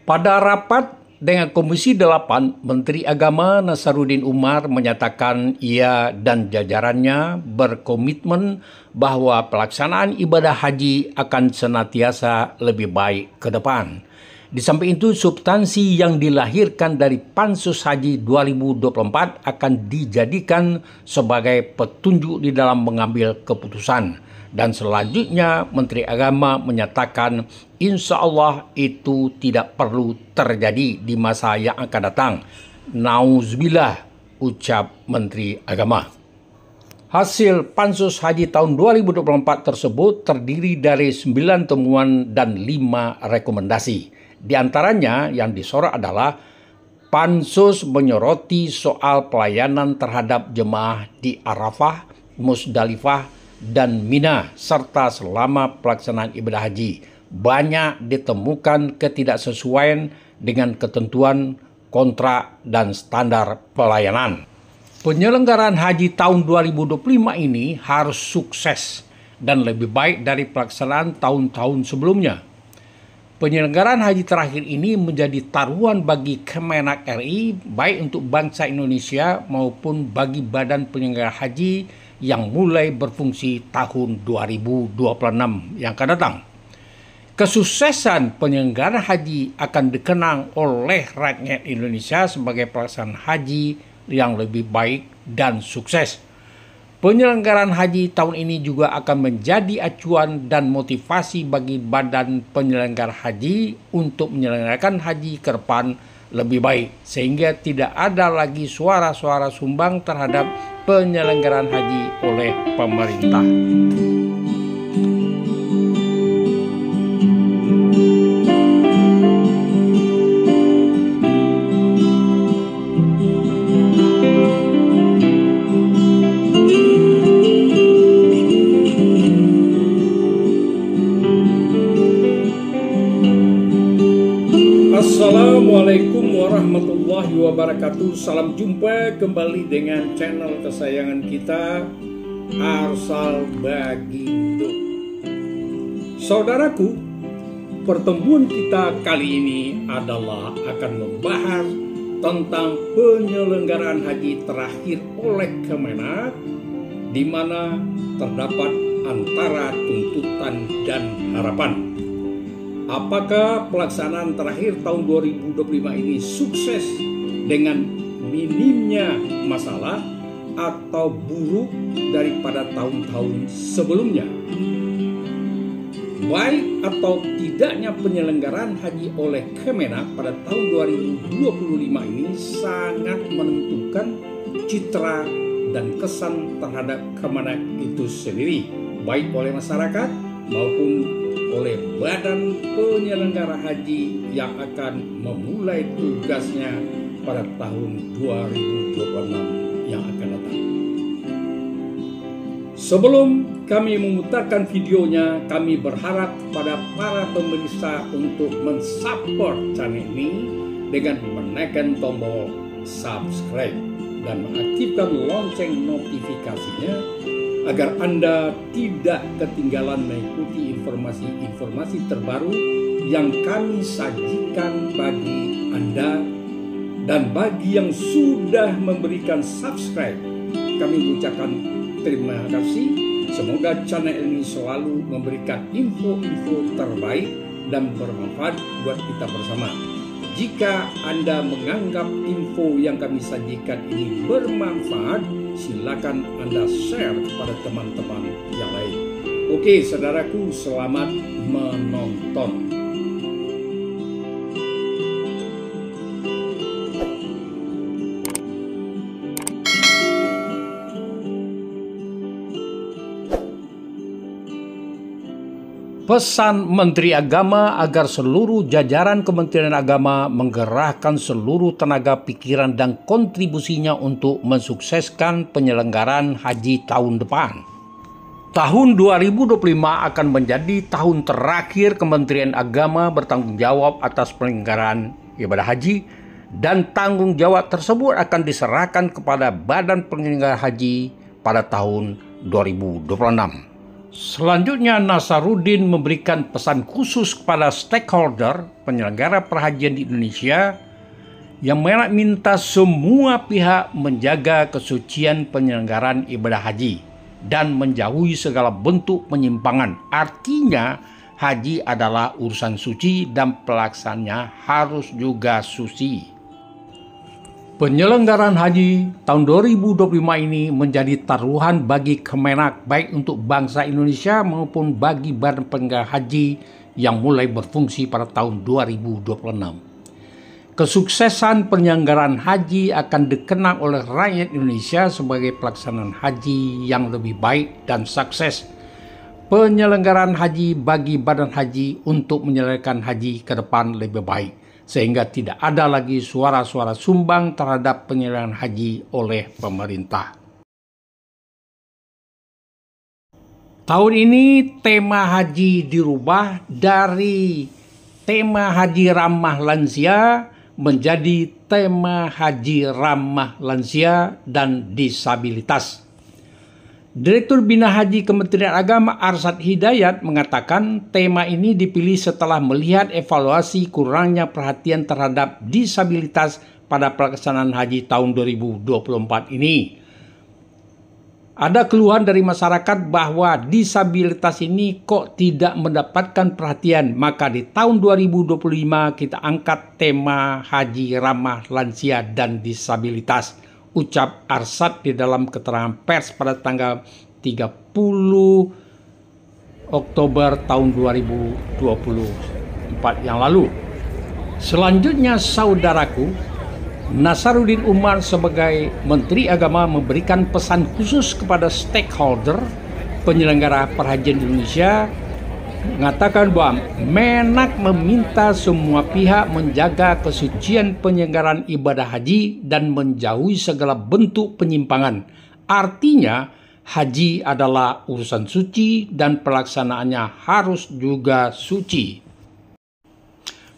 Pada rapat dengan Komisi 8, Menteri Agama Nasaruddin Umar menyatakan ia dan jajarannya berkomitmen bahwa pelaksanaan ibadah haji akan senantiasa lebih baik ke depan. Di samping itu, substansi yang dilahirkan dari Pansus Haji 2024 akan dijadikan sebagai petunjuk di dalam mengambil keputusan. Dan selanjutnya, Menteri Agama menyatakan insya Allah itu tidak perlu terjadi di masa yang akan datang. Nauzubillah, ucap Menteri Agama. Hasil Pansus Haji tahun 2024 tersebut terdiri dari 9 temuan dan 5 rekomendasi. Di antaranya yang disorot adalah Pansus menyoroti soal pelayanan terhadap jemaah di Arafah, Musdalifah, dan Mina, serta selama pelaksanaan ibadah haji. Banyak ditemukan ketidaksesuaian dengan ketentuan kontrak dan standar pelayanan. Penyelenggaraan haji tahun 2025 ini harus sukses dan lebih baik dari pelaksanaan tahun-tahun sebelumnya. Penyelenggaraan haji terakhir ini menjadi taruhan bagi Kemenak RI, baik untuk bangsa Indonesia maupun bagi badan penyelenggara haji yang mulai berfungsi tahun 2026 yang akan datang. Kesuksesan penyelenggaraan haji akan dikenang oleh rakyat Indonesia sebagai pelaksanaan haji yang lebih baik dan sukses. Penyelenggaraan haji tahun ini juga akan menjadi acuan dan motivasi bagi badan penyelenggara haji untuk menyelenggarakan haji ke depan lebih baik, sehingga tidak ada lagi suara-suara sumbang terhadap penyelenggaraan haji oleh pemerintah. Assalamualaikum warahmatullahi wabarakatuh. Salam jumpa kembali dengan channel kesayangan kita, Arsal Bagindo. Saudaraku, pertemuan kita kali ini adalah akan membahas tentang penyelenggaraan haji terakhir oleh Kemenak, di mana terdapat antara tuntutan dan harapan. Apakah pelaksanaan terakhir tahun 2025 ini sukses dengan minimnya masalah atau buruk daripada tahun-tahun sebelumnya? Baik atau tidaknya penyelenggaraan haji oleh Kemenak pada tahun 2025 ini sangat menentukan citra dan kesan terhadap Kemenak itu sendiri, baik oleh masyarakat maupun oleh badan penyelenggara haji yang akan memulai tugasnya pada tahun 2026 yang akan datang. Sebelum kami memutarkan videonya, kami berharap kepada para pemirsa untuk mensupport channel ini dengan menekan tombol subscribe dan mengaktifkan lonceng notifikasinya agar Anda tidak ketinggalan mengikuti informasi-informasi terbaru yang kami sajikan bagi Anda. Dan bagi yang sudah memberikan subscribe, kami ucapkan terima kasih. Semoga channel ini selalu memberikan info-info terbaik dan bermanfaat buat kita bersama. Jika Anda menganggap info yang kami sajikan ini bermanfaat, silakan Anda share kepada teman-teman yang lain. Oke, saudaraku, selamat menonton. Pesan Menteri Agama agar seluruh jajaran Kementerian Agama menggerahkan seluruh tenaga pikiran dan kontribusinya untuk mensukseskan penyelenggaraan haji tahun depan. Tahun 2025 akan menjadi tahun terakhir Kementerian Agama bertanggung jawab atas penyelenggaraan ibadah haji, dan tanggung jawab tersebut akan diserahkan kepada Badan Penyelenggara Haji pada tahun 2026. Selanjutnya, Nasaruddin memberikan pesan khusus kepada stakeholder penyelenggara perhajian di Indonesia yang minta semua pihak menjaga kesucian penyelenggaraan ibadah haji dan menjauhi segala bentuk penyimpangan. Artinya, haji adalah urusan suci dan pelaksananya harus juga suci. Penyelenggaraan haji tahun 2025 ini menjadi taruhan bagi Kemenak, baik untuk bangsa Indonesia maupun bagi Badan Penyelenggara Haji yang mulai berfungsi pada tahun 2026. Kesuksesan penyelenggaraan haji akan dikenang oleh rakyat Indonesia sebagai pelaksanaan haji yang lebih baik dan sukses. Penyelenggaraan haji bagi Badan Haji untuk menyelenggaraan haji ke depan lebih baik, sehingga tidak ada lagi suara-suara sumbang terhadap penyelenggaraan haji oleh pemerintah. Tahun ini tema haji dirubah dari tema haji ramah lansia menjadi tema haji ramah lansia dan disabilitas. Direktur Bina Haji Kementerian Agama Arsyad Hidayat mengatakan tema ini dipilih setelah melihat evaluasi kurangnya perhatian terhadap disabilitas pada pelaksanaan haji tahun 2024 ini. Ada keluhan dari masyarakat bahwa disabilitas ini kok tidak mendapatkan perhatian, maka di tahun 2025 kita angkat tema haji ramah lansia dan disabilitas, ucap Arsyad di dalam keterangan pers pada tanggal 30 Oktober tahun 2024 yang lalu. Selanjutnya, saudaraku, Nasaruddin Umar sebagai Menteri Agama memberikan pesan khusus kepada stakeholder penyelenggara perhajian Indonesia, mengatakan bahwa Menak meminta semua pihak menjaga kesucian penyelenggaraan ibadah haji dan menjauhi segala bentuk penyimpangan. Artinya, haji adalah urusan suci dan pelaksanaannya harus juga suci.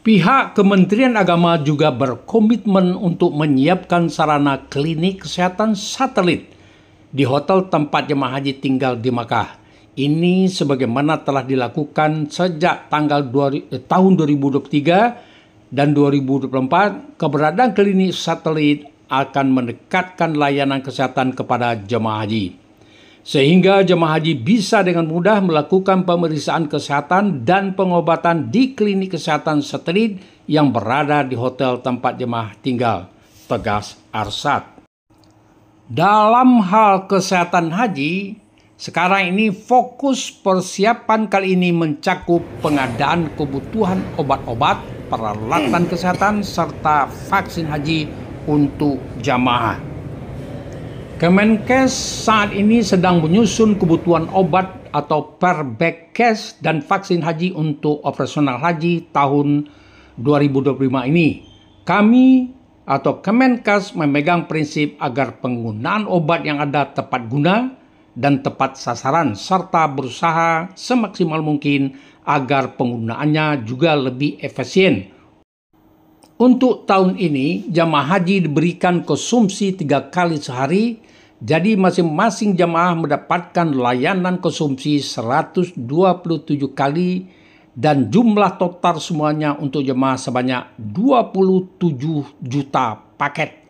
Pihak Kementerian Agama juga berkomitmen untuk menyiapkan sarana klinik kesehatan satelit di hotel tempat jemaah haji tinggal di Makkah. Ini sebagaimana telah dilakukan sejak tahun 2023 dan 2024, keberadaan klinik satelit akan mendekatkan layanan kesehatan kepada jemaah haji, sehingga jemaah haji bisa dengan mudah melakukan pemeriksaan kesehatan dan pengobatan di klinik kesehatan satelit yang berada di hotel tempat jemaah tinggal, tegas Arsyad. Dalam hal kesehatan haji, sekarang ini fokus persiapan kali ini mencakup pengadaan kebutuhan obat-obat, peralatan kesehatan, serta vaksin haji untuk jamaah. Kemenkes saat ini sedang menyusun kebutuhan obat atau Perbekes dan vaksin haji untuk operasional haji tahun 2025 ini. Kami atau Kemenkes memegang prinsip agar penggunaan obat yang ada tepat guna dan tepat sasaran, serta berusaha semaksimal mungkin agar penggunaannya juga lebih efisien. Untuk tahun ini, jamaah haji diberikan konsumsi 3 kali sehari, jadi masing-masing jamaah mendapatkan layanan konsumsi 127 kali dan jumlah total semuanya untuk jemaah sebanyak 27 juta paket.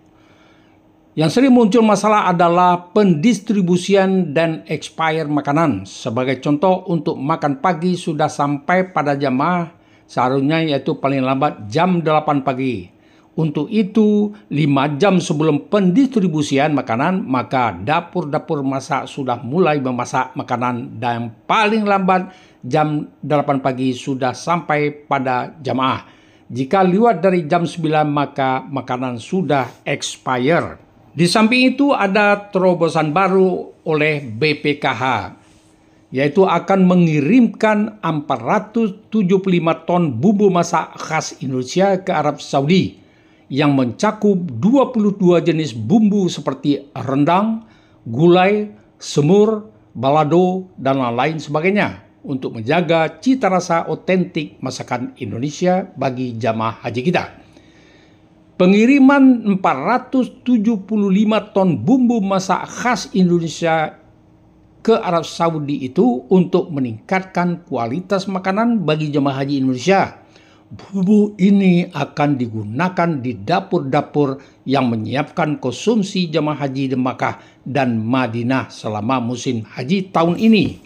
Yang sering muncul masalah adalah pendistribusian dan expire makanan. Sebagai contoh, untuk makan pagi sudah sampai pada jamaah seharusnya yaitu paling lambat jam 8 pagi. Untuk itu, 5 jam sebelum pendistribusian makanan, maka dapur-dapur masak sudah mulai memasak makanan dan paling lambat jam 8 pagi sudah sampai pada jamaah. Jika lewat dari jam 9, maka makanan sudah expire. Di samping itu ada terobosan baru oleh BPKH, yaitu akan mengirimkan 475 ton bumbu masak khas Indonesia ke Arab Saudi yang mencakup 22 jenis bumbu seperti rendang, gulai, semur, balado, dan lain sebagainya untuk menjaga cita rasa otentik masakan Indonesia bagi jamaah haji kita. Pengiriman 475 ton bumbu masak khas Indonesia ke Arab Saudi itu untuk meningkatkan kualitas makanan bagi jemaah haji Indonesia. Bumbu ini akan digunakan di dapur-dapur yang menyiapkan konsumsi jemaah haji di Makkah dan Madinah selama musim haji tahun ini.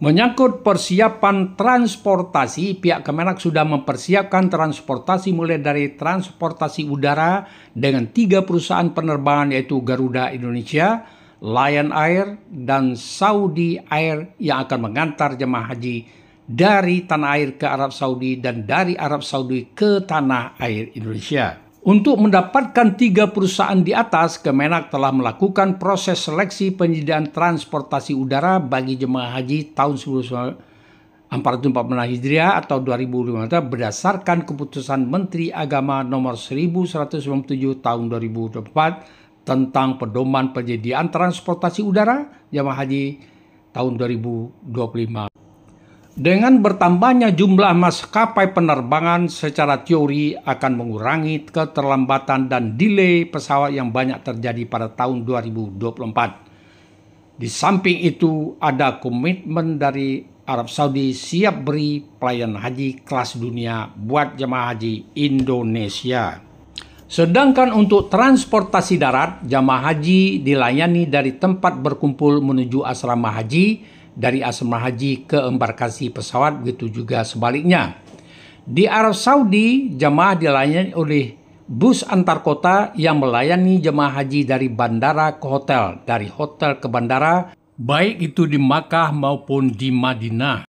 Menyangkut persiapan transportasi, pihak Kemenak sudah mempersiapkan transportasi mulai dari transportasi udara dengan 3 perusahaan penerbangan yaitu Garuda Indonesia, Lion Air, dan Saudi Air yang akan mengantar jemaah haji dari tanah air ke Arab Saudi dan dari Arab Saudi ke tanah air Indonesia. Untuk mendapatkan 3 perusahaan di atas, Kemenak telah melakukan proses seleksi penyediaan transportasi udara bagi jemaah haji tahun 1440 Hijriah atau 2015 berdasarkan keputusan Menteri Agama nomor 1197 tahun 2024 tentang pedoman penyediaan transportasi udara jemaah haji tahun 2025. Dengan bertambahnya jumlah maskapai penerbangan secara teori akan mengurangi keterlambatan dan delay pesawat yang banyak terjadi pada tahun 2024. Di samping itu, ada komitmen dari Arab Saudi siap beri pelayanan haji kelas dunia buat jemaah haji Indonesia. Sedangkan untuk transportasi darat, jemaah haji dilayani dari tempat berkumpul menuju asrama haji, dari asrama haji ke embarkasi pesawat, begitu juga sebaliknya. Di Arab Saudi, jemaah dilayani oleh bus antar kota yang melayani jemaah haji dari bandara ke hotel, dari hotel ke bandara, baik itu di Makkah maupun di Madinah.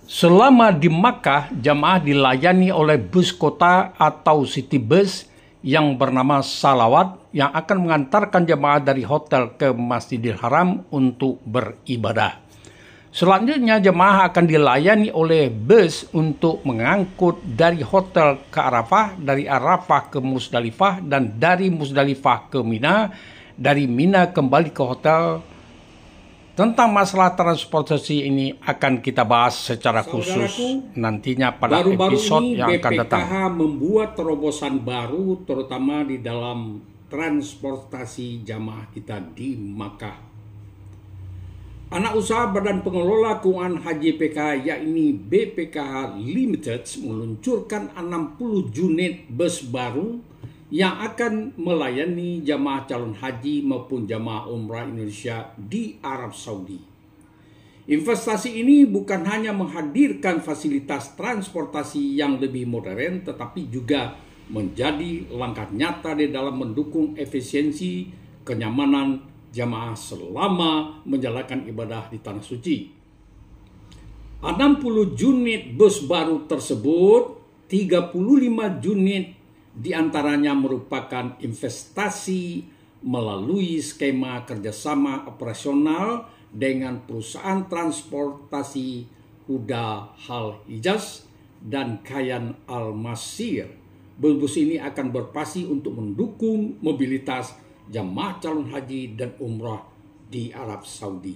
Selama di Makkah, jemaah dilayani oleh bus kota atau city bus yang bernama Salawat yang akan mengantarkan jemaah dari hotel ke Masjidil Haram untuk beribadah. Selanjutnya, jemaah akan dilayani oleh bus untuk mengangkut dari hotel ke Arafah, dari Arafah ke Musdalifah, dan dari Musdalifah ke Mina, dari Mina kembali ke hotel. Tentang masalah transportasi ini akan kita bahas secara khusus nantinya pada episode yang akan datang. BPKH membuat terobosan baru terutama di dalam transportasi jamaah kita di Makkah. Anak usaha Badan Pengelola Keuangan Haji PKH yakni BPKH Limited meluncurkan 60 unit bus baru yang akan melayani jamaah calon haji maupun jamaah umrah Indonesia di Arab Saudi. Investasi ini bukan hanya menghadirkan fasilitas transportasi yang lebih modern, tetapi juga menjadi langkah nyata di dalam mendukung efisiensi, kenyamanan jamaah selama menjalankan ibadah di Tanah Suci. 60 unit bus baru tersebut, 35 unit diantaranya merupakan investasi melalui skema kerjasama operasional dengan perusahaan transportasi Huda Al Hijaz dan Kayan Al Masir. Bus ini akan berfungsi untuk mendukung mobilitas jamaah calon haji dan umrah di Arab Saudi.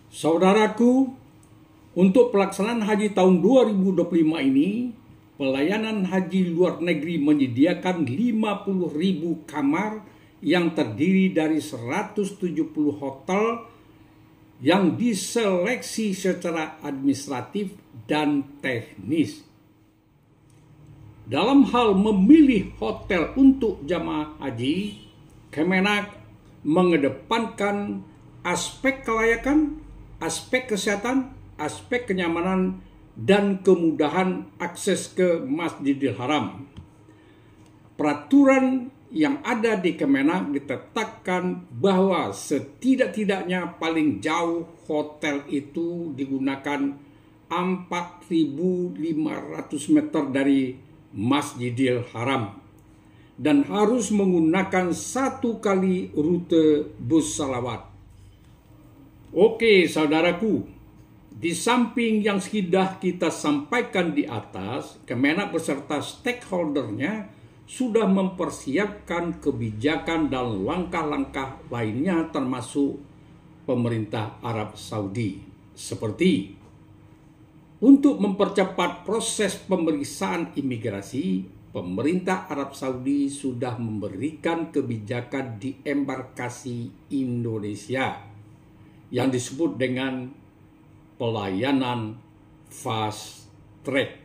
Saudaraku, untuk pelaksanaan haji tahun 2025 ini, pelayanan haji luar negeri menyediakan 50.000 kamar yang terdiri dari 170 hotel yang diseleksi secara administratif dan teknis. Dalam hal memilih hotel untuk jamaah haji, Kemenak mengedepankan aspek kelayakan, aspek kesehatan, aspek kenyamanan, dan kemudahan akses ke Masjidil Haram. Peraturan yang ada di Kemenak ditetapkan bahwa setidak-tidaknya paling jauh hotel itu digunakan 4.500 meter dari Masjidil Haram dan harus menggunakan 1 kali rute bus salawat. Oke, saudaraku, di samping yang sudah kita sampaikan di atas, Kemenak beserta stakeholdernya sudah mempersiapkan kebijakan dan langkah-langkah lainnya termasuk pemerintah Arab Saudi, seperti untuk mempercepat proses pemeriksaan imigrasi, pemerintah Arab Saudi sudah memberikan kebijakan di embarkasi Indonesia. yang disebut dengan pelayanan fast track.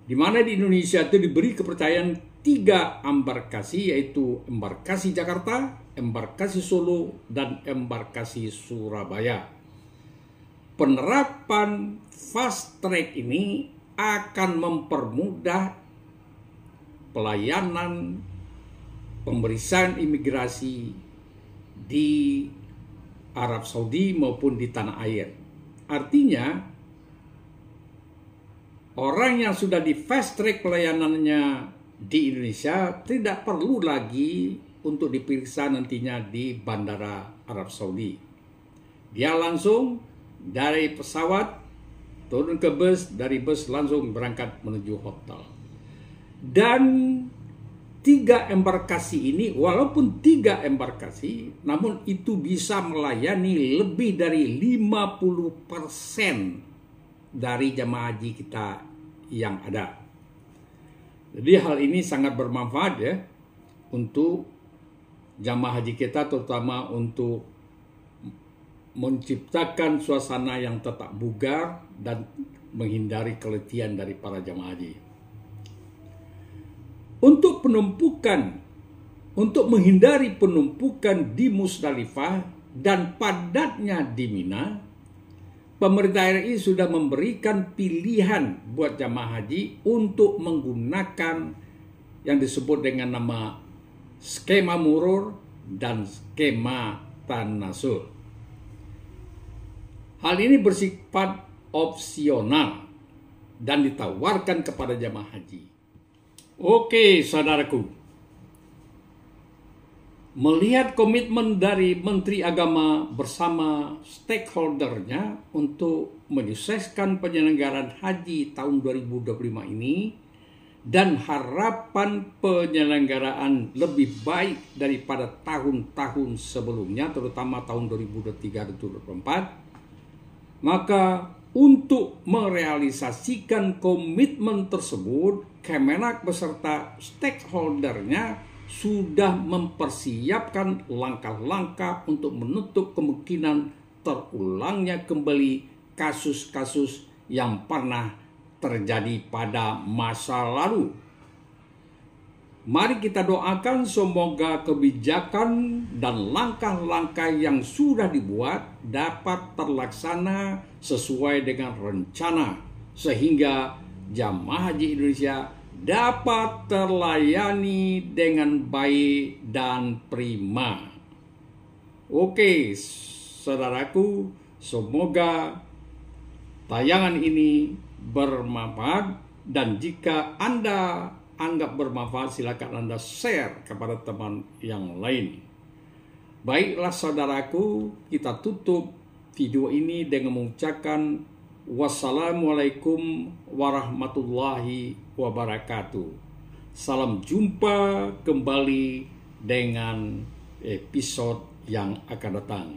Di mana di Indonesia itu diberi kepercayaan 3 embarkasi, yaitu embarkasi Jakarta, embarkasi Solo, dan embarkasi Surabaya. Penerapan fast track ini akan mempermudah pelayanan pemeriksaan imigrasi di Arab Saudi maupun di tanah air. Artinya, orang yang sudah di fast track pelayanannya di Indonesia tidak perlu lagi untuk diperiksa nantinya di Bandara Arab Saudi. Dia langsung dari pesawat turun ke bus, dari bus langsung berangkat menuju hotel. Dan 3 embarkasi ini, walaupun 3 embarkasi, namun itu bisa melayani lebih dari 50% dari jemaah haji kita yang ada. Jadi hal ini sangat bermanfaat ya untuk jemaah haji kita, terutama untuk menciptakan suasana yang tetap bugar dan menghindari keletihan dari para jemaah haji. Untuk menghindari penumpukan di Musdalifah dan padatnya di Mina, pemerintah RI sudah memberikan pilihan buat jamaah haji untuk menggunakan yang disebut dengan nama skema murur dan skema tanasur. Hal ini bersifat opsional dan ditawarkan kepada jamaah haji. Oke, saudaraku. Melihat komitmen dari Menteri Agama bersama stakeholdernya untuk menyukseskan penyelenggaraan haji tahun 2025 ini dan harapan penyelenggaraan lebih baik daripada tahun-tahun sebelumnya, terutama tahun 2023-2024, maka untuk merealisasikan komitmen tersebut, Kemenak beserta stakeholdernya sudah mempersiapkan langkah-langkah untuk menutup kemungkinan terulangnya kembali kasus-kasus yang pernah terjadi pada masa lalu. Mari kita doakan semoga kebijakan dan langkah-langkah yang sudah dibuat dapat terlaksana sesuai dengan rencana, sehingga jamaah haji Indonesia dapat terlayani dengan baik dan prima. Oke, saudaraku, semoga tayangan ini bermanfaat, dan jika Anda anggap bermanfaat, silakan Anda share kepada teman yang lain. Baiklah saudaraku, kita tutup video ini dengan mengucapkan wassalamualaikum warahmatullahi wabarakatuh. Salam jumpa kembali dengan episode yang akan datang.